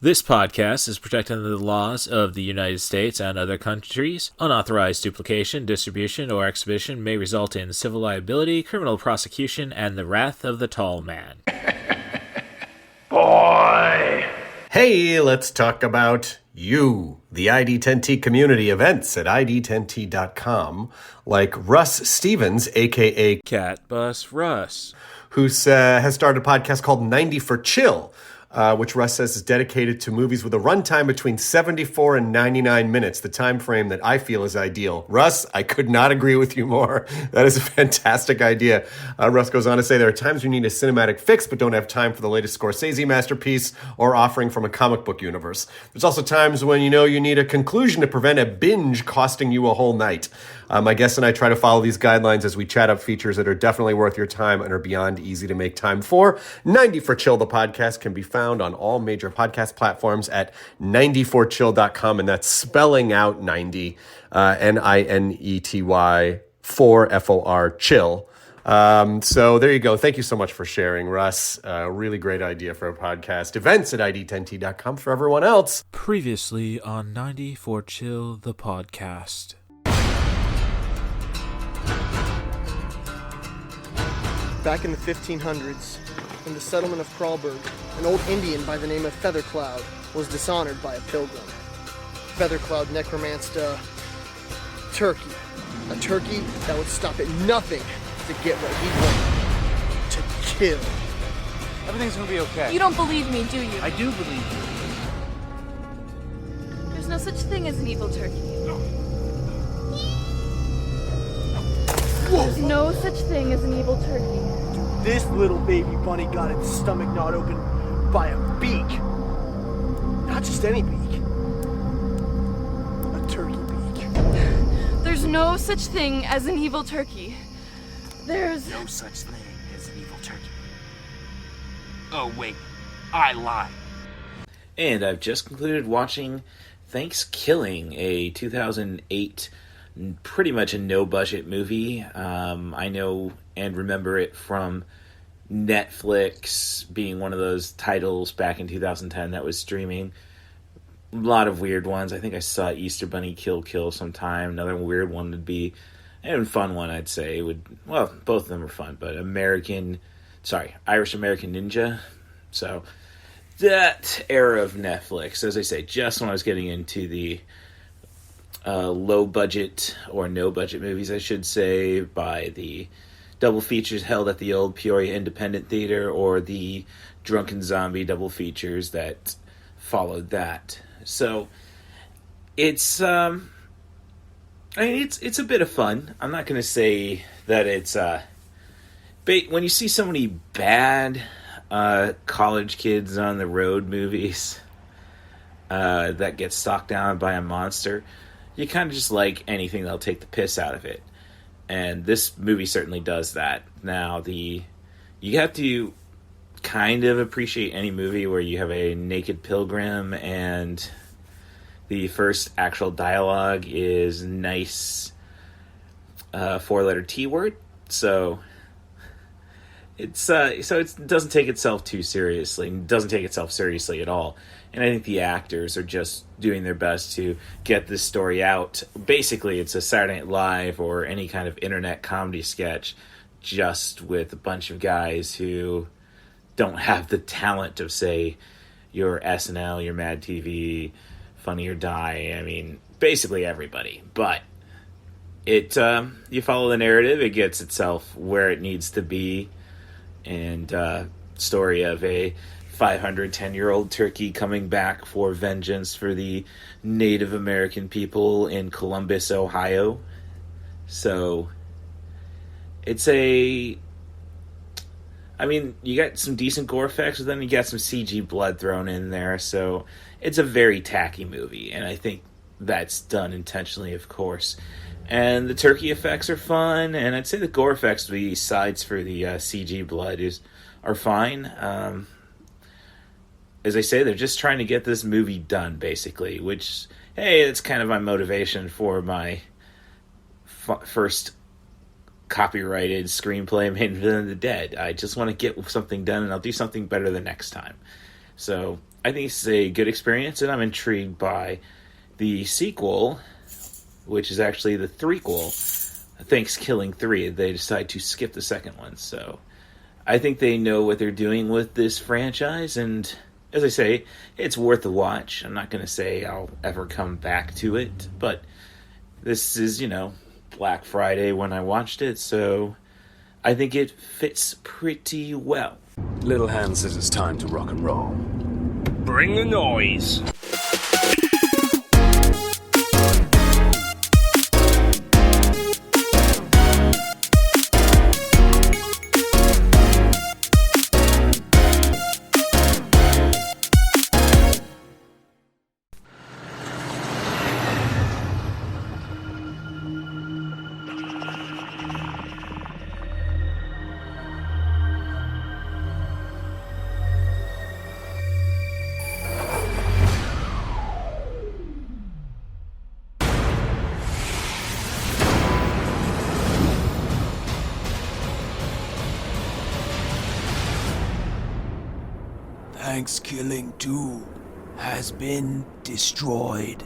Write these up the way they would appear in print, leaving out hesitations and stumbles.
This podcast is protected under the laws of the United States and other countries. Unauthorized duplication, distribution, or exhibition may result in civil liability, criminal prosecution, and the wrath of the tall man. Boy! Hey, let's talk about you, the ID10T community events at ID10T.com, like Russ Stevens, a.k.a. Catbus Russ, who has started a podcast called 90 for Chill, which Russ says is dedicated to movies with a runtime between 74 and 99 minutes, the time frame that I feel is ideal. Russ, I could not agree with you more. That is a fantastic idea. Russ goes on to say there are times you need a cinematic fix but don't have time for the latest Scorsese masterpiece or offering from a comic book universe. There's also times when you need a conclusion to prevent a binge costing you a whole night. My guest and I try to follow these guidelines as we chat up features that are definitely worth your time and are beyond easy to make time for. 90 for Chill, the podcast, can be found on all major podcast platforms at 90forchill.com, and that's spelling out 90, Ninety, 4 FOR, chill. So there you go. Thank you so much for sharing, Russ. Really great idea for a podcast. Events at ID10T.com for everyone else. Previously on 90 for Chill, the podcast. Back in the 1500s, in the settlement of Crawlberg, an old Indian by the name of Feathercloud was dishonored by a pilgrim. Feathercloud necromanced a turkey that would stop at nothing to get what he wanted, to kill. Everything's gonna be okay. You don't believe me, do you? I do believe you. There's no such thing as an evil turkey. There's no such thing as an evil turkey. This little baby bunny got its stomach gnawed open by a beak. Not just any beak. A turkey beak. There's no such thing as an evil turkey. There's No such thing as an evil turkey. Oh, wait. I lied. And I've just concluded watching Thankskilling, a 2008 pretty much a no-budget movie. I know and remember it from Netflix being one of those titles back in 2010 that was streaming. A lot of weird ones. I think I saw Easter Bunny Kill sometime. Another weird one would be, and fun one I'd say, both of them are fun, but Irish American Ninja. So that era of Netflix, as I say, just when I was getting into the low budget or no budget movies, I should say, by the double features held at the old Peoria Independent Theater or the Drunken Zombie double features that followed that. So it's it's a bit of fun. I'm not going to say that it's when you see so many bad college kids on the road movies that get stalked down by a monster, you kind of just like anything that'll take the piss out of it. And this movie certainly does that. Now, you have to kind of appreciate any movie where you have a naked pilgrim and the first actual dialogue is nice four-letter T word. So it doesn't take itself too seriously. It doesn't take itself seriously at all. And I think the actors are just doing their best to get this story out. Basically, it's a Saturday Night Live or any kind of internet comedy sketch, just with a bunch of guys who don't have the talent of, say, your SNL, your Mad TV, Funny or Die. I mean, basically everybody. But you follow the narrative, it gets itself where it needs to be. And story of a 510-year-old turkey coming back for vengeance for the Native American people in Columbus, Ohio. So you got some decent gore effects, but then you got some CG blood thrown in there. So it's a very tacky movie, and I think that's done intentionally, of course. And the turkey effects are fun, and I'd say the gore effects, besides for the CG blood, are fine. As I say, they're just trying to get this movie done, basically, which, hey, that's kind of my motivation for my first copyrighted screenplay made of the dead. I just want to get something done, and I'll do something better the next time. So I think it's a good experience, and I'm intrigued by the sequel, which is actually the threequel, Thankskilling 3. They decide to skip the second one, so I think they know what they're doing with this franchise, and as I say, it's worth a watch. I'm not going to say I'll ever come back to it, but this is, Black Friday when I watched it, so I think it fits pretty well. Little Hand says it's time to rock and roll. Bring the noise. Thankskilling 2 has been destroyed.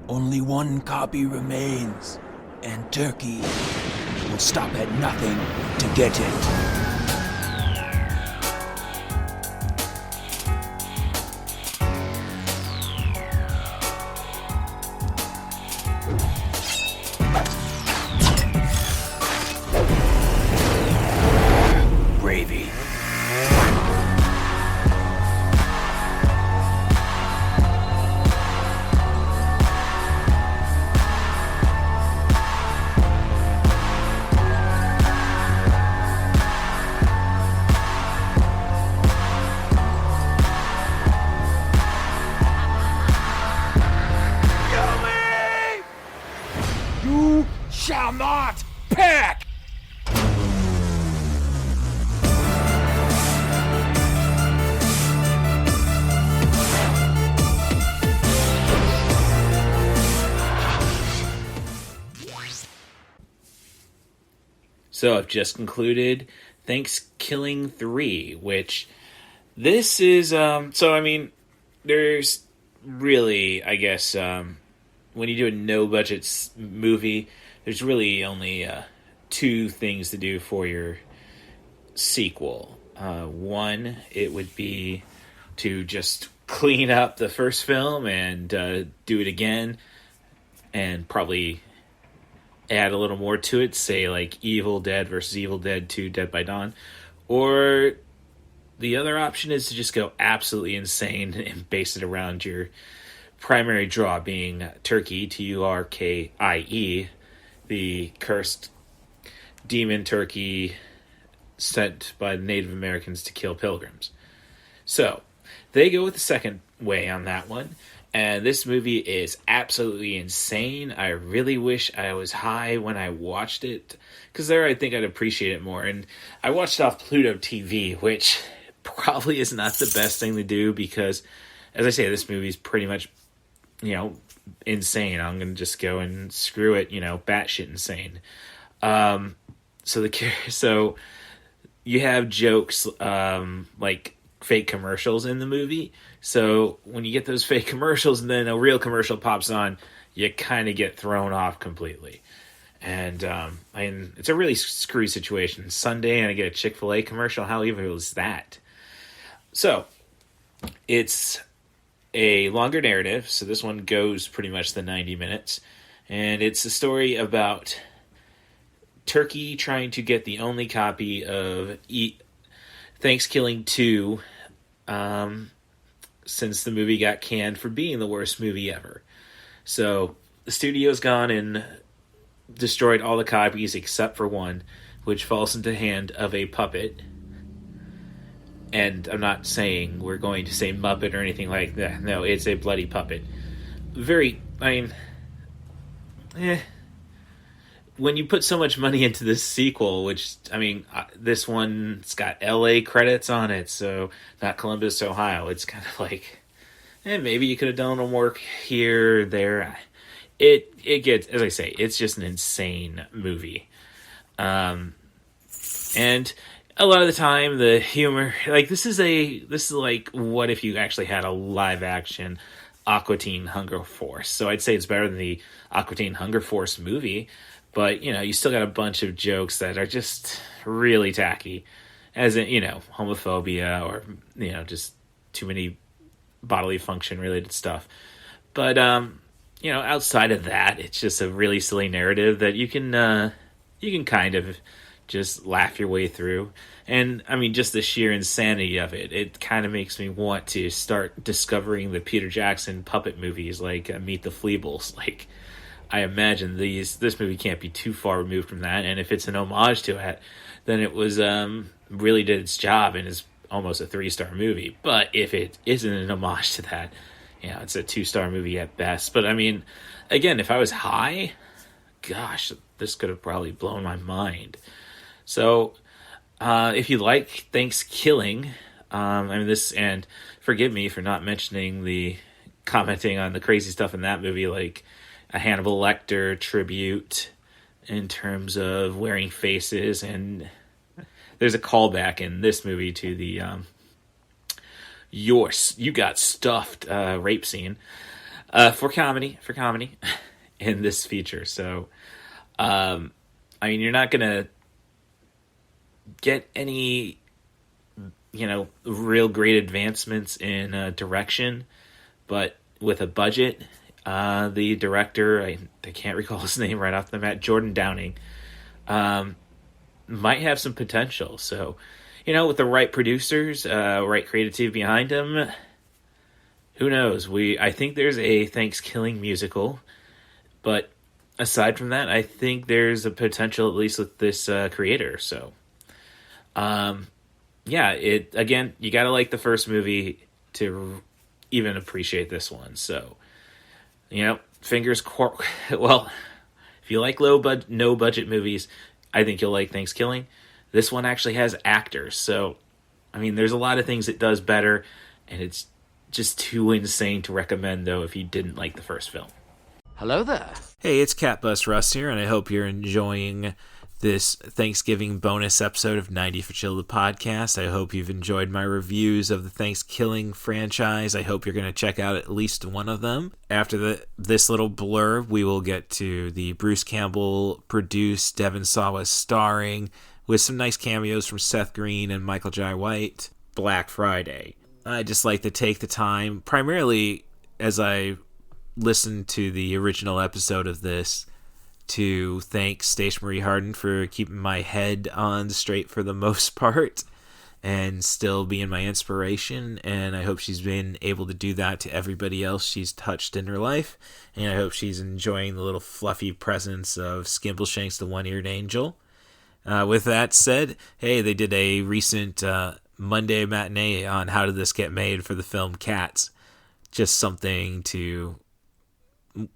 Only one copy remains, and Turkey will stop at nothing to get it. Gravy. You shall not peck! So I've just concluded Thankskilling 3, which this is, there's really, I guess, when you do a no-budget movie, there's really only two things to do for your sequel. One, it would be to just clean up the first film and do it again, and probably add a little more to it, say like Evil Dead versus Evil Dead 2 Dead by Dawn. Or the other option is to just go absolutely insane and base it around your primary draw being Turkey, Turkie, the cursed demon turkey sent by Native Americans to kill pilgrims. So, they go with the second way on that one. And this movie is absolutely insane. I really wish I was high when I watched it, because there I think I'd appreciate it more. And I watched it off Pluto TV, which probably is not the best thing to do, because, as I say, this movie's pretty much, insane. I'm going to just go and screw it, batshit insane. So you have jokes like fake commercials in the movie. So when you get those fake commercials and then a real commercial pops on, you kind of get thrown off completely. And it's a really screwy situation. Sunday and I get a Chick-fil-A commercial. How evil is that? So it's a longer narrative. So this one goes pretty much the 90 minutes. And it's a story about Turkey trying to get the only copy of Thankskilling 2 since the movie got canned for being the worst movie ever. So the studio's gone and destroyed all the copies except for one, which falls into the hand of a puppet. And I'm not saying we're going to say Muppet or anything like that. No, it's a bloody puppet. When you put so much money into this sequel, which, this one's got LA credits on it, so not Columbus, Ohio. It's kind of like, maybe you could have done a little more here, there. It gets, as I say, it's just an insane movie. And a lot of the time the humor, like this is like what if you actually had a live action Aqua Teen Hunger Force. So I'd say it's better than the Aqua Teen Hunger Force movie, but you still got a bunch of jokes that are just really tacky, as in homophobia or just too many bodily function related stuff. But outside of that, it's just a really silly narrative that you can kind of just laugh your way through. And I mean, just the sheer insanity of it kind of makes me want to start discovering the Peter Jackson puppet movies like Meet the Feebles. Like, I imagine this movie can't be too far removed from that, and if it's an homage to it, then it was really did its job and is almost a 3-star movie. But if it isn't an homage to that, it's a 2-star movie at best. But I mean, again, if I was high, gosh, this could have probably blown my mind. So, if you like Thankskilling, and forgive me for not mentioning the commenting on the crazy stuff in that movie, like a Hannibal Lecter tribute in terms of wearing faces, and there's a callback in this movie to the you got stuffed rape scene for comedy in this feature. So, I mean, you're not gonna get any real great advancements in direction, but with a budget, the director, I can't recall his name right off the bat, Jordan Downing, might have some potential. So with the right producers, right creative team behind him, who knows? I think there's a Thankskilling musical, but aside from that, I think there's a potential, at least with this creator. So again, you gotta like the first movie to even appreciate this one. So, well, if you like no budget movies, I think you'll like Thankskilling. This one actually has actors, so I mean, there's a lot of things it does better, and it's just too insane to recommend though if you didn't like the first film. Hello there. Hey, it's Catbus Russ here, and I hope you're enjoying this Thanksgiving bonus episode of 90 for Chill, the podcast. I hope you've enjoyed my reviews of the Thankskilling franchise. I hope you're going to check out at least one of them. After this little blurb, we will get to the Bruce Campbell produced, Devon Sawa starring, with some nice cameos from Seth Green and Michael Jai White, Black Friday. I just like to take the time, primarily as I listen to the original episode of this, to thank Stacia Marie Harden for keeping my head on straight for the most part and still being my inspiration. And I hope she's been able to do that to everybody else she's touched in her life. And I hope she's enjoying the little fluffy presence of Skimbleshanks the One-Eared Angel. With that said, hey, they did a recent Monday matinee on How Did This Get Made for the film Cats. Just something to...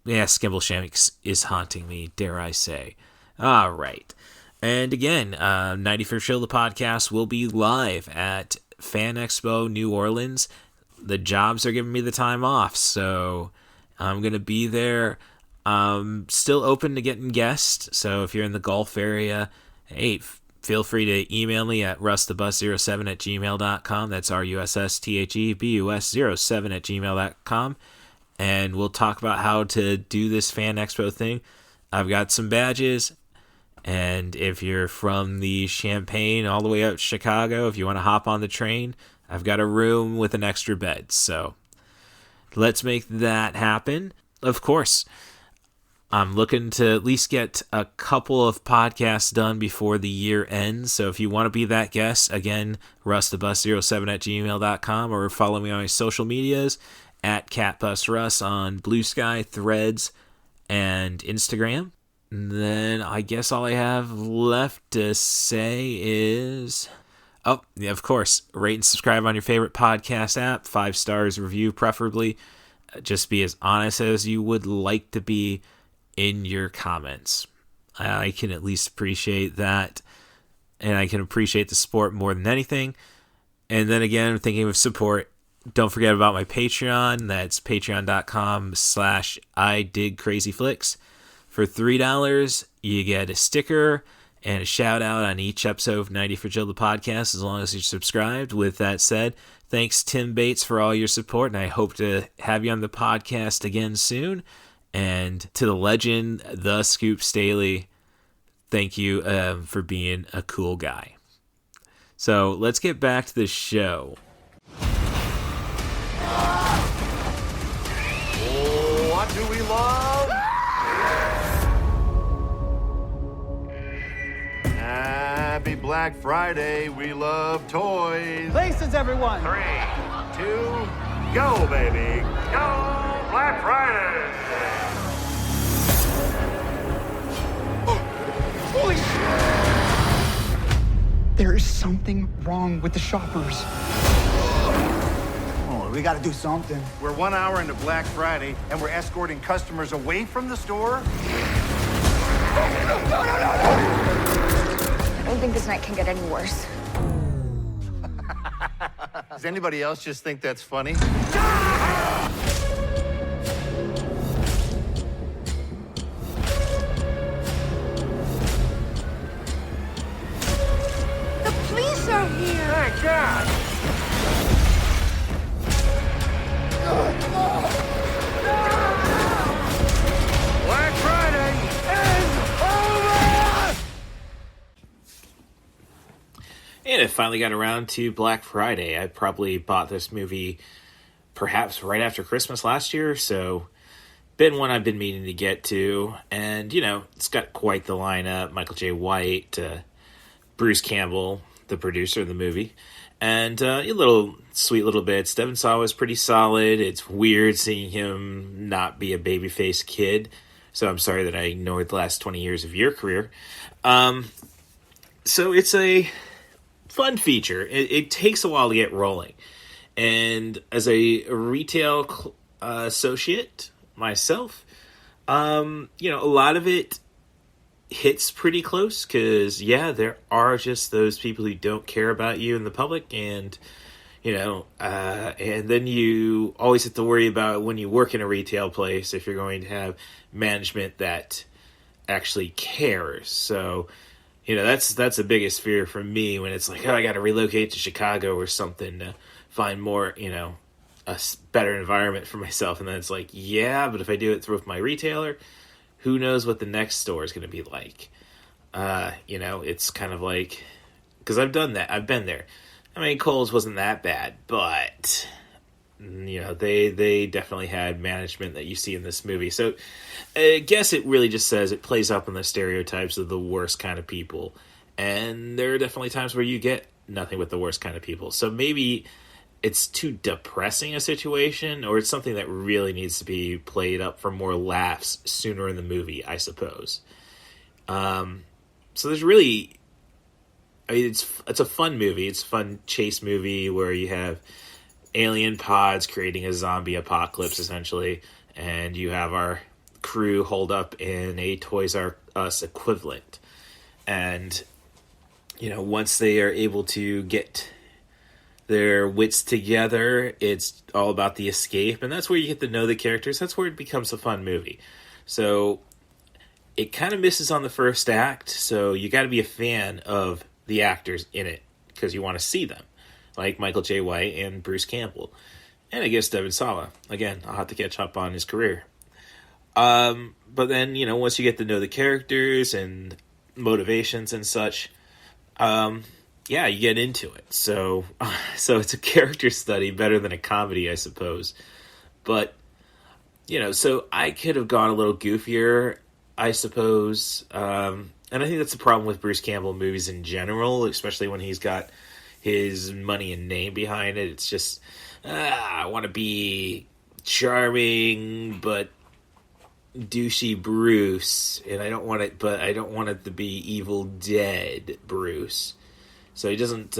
Yeah, Skimbleshanks is haunting me, dare I say. All right. And again, 90 for Chill, the podcast, will be live at Fan Expo New Orleans. The jobs are giving me the time off, so I'm going to be there. Still open to getting guests, so if you're in the Gulf area, hey, feel free to email me at rustthebus07@gmail.com. That's RUSSTHEBUS07@gmail.com. And we'll talk about how to do this Fan Expo thing. I've got some badges. And if you're from the Champaign all the way up to Chicago, if you want to hop on the train, I've got a room with an extra bed. So let's make that happen. Of course, I'm looking to at least get a couple of podcasts done before the year ends. So if you want to be that guest, again, rustthebus07@gmail.com, or follow me on my social medias at CatBusRuss on Blue Sky, Threads, and Instagram. And then I guess all I have left to say is... Oh, yeah, of course, rate and subscribe on your favorite podcast app. 5 stars review, preferably. Just be as honest as you would like to be in your comments. I can at least appreciate that. And I can appreciate the support more than anything. And then again, thinking of support, don't forget about my Patreon. That's patreon.com/IDigCrazyFlicks. For $3, you get a sticker and a shout out on each episode of 90 for Chill, the podcast, as long as you're subscribed. With that said, thanks, Tim Bates, for all your support, and I hope to have you on the podcast again soon. And to the legend, the Scoop Staley, thank you for being a cool guy. So let's get back to the show. What do we love? Happy Black Friday. We love toys. Places, everyone. 3, 2, go, baby. Go, Black Friday. Holy shit! There is something wrong with the shoppers. Oh, we gotta do something. We're 1 hour into Black Friday, and we're escorting customers away from the store? I don't think this night can get any worse. Does anybody else just think that's funny? The police are here! Thank God! Black Friday is over! And it finally got around to Black Friday. I probably bought this movie perhaps right after Christmas last year, so been one I've been meaning to get to. And, you know, it's got quite the lineup. Michael J. White, Bruce Campbell, the producer of the movie, and sweet little bits. Devin Sawa was pretty solid. It's weird seeing him not be a babyface kid, so I'm sorry that I ignored the last 20 years of your career. So it's a fun feature. It takes a while to get rolling, and as a retail associate myself, a lot of it hits pretty close, because there are just those people who don't care about you in the public, and and then you always have to worry about, when you work in a retail place, if you're going to have management that actually cares. So that's the biggest fear for me, when it's like, I got to relocate to Chicago or something to find more, a better environment for myself. And then it's like, but if I do it through my retailer, who knows what the next store is going to be like? It's kind of like, because I've done that. I've been there. I mean, Kohl's wasn't that bad, but they definitely had management that you see in this movie. So I guess it really just says it plays up on the stereotypes of the worst kind of people. And there are definitely times where you get nothing but the worst kind of people. So maybe it's too depressing a situation, or it's something that really needs to be played up for more laughs sooner in the movie, I suppose. So there's really, it's a fun movie. It's a fun chase movie where you have alien pods creating a zombie apocalypse, essentially, and you have our crew holed up in a Toys R Us equivalent. And, once they are able to get their wits together, it's all about the escape, and that's where you get to know the characters. That's where it becomes a fun movie. So it kind of misses on the first act, so you got to be a fan of the actors in it, because you want to see them, like Michael J. White and Bruce Campbell, and I guess Devin Sawa. Again, I'll have to catch up on his career. But then, once you get to know the characters and motivations and such, you get into it. So it's a character study, better than a comedy, I suppose. But, so I could have gone a little goofier, I suppose. And I think that's the problem with Bruce Campbell movies in general, especially when he's got his money and name behind it. It's just, I want to be charming, but douchey Bruce, and I don't want it to be Evil Dead Bruce. So he doesn't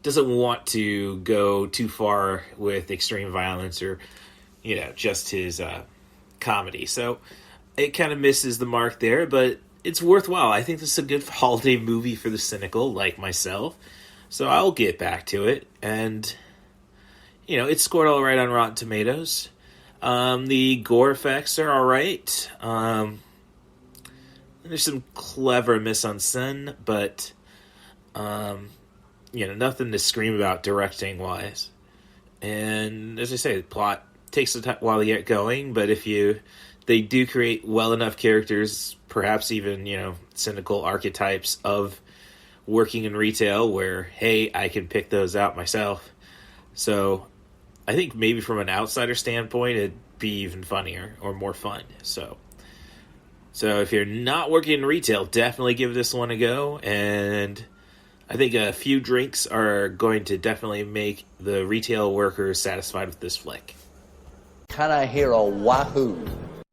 want to go too far with extreme violence or, just his comedy. So it kind of misses the mark there, but it's worthwhile. I think this is a good holiday movie for the cynical like myself. So I'll get back to it. And, it scored all right on Rotten Tomatoes. The gore effects are all right. there's some clever mise-en-scène, but nothing to scream about directing wise. And as I say, the plot takes a while to get going, but they do create well enough characters, perhaps even cynical archetypes of working in retail, where hey, I can pick those out myself. So I think maybe from an outsider standpoint, it'd be even funnier or more fun. So if you're not working in retail, definitely give this one a go. And I think a few drinks are going to definitely make the retail workers satisfied with this flick. Can I hear a wahoo?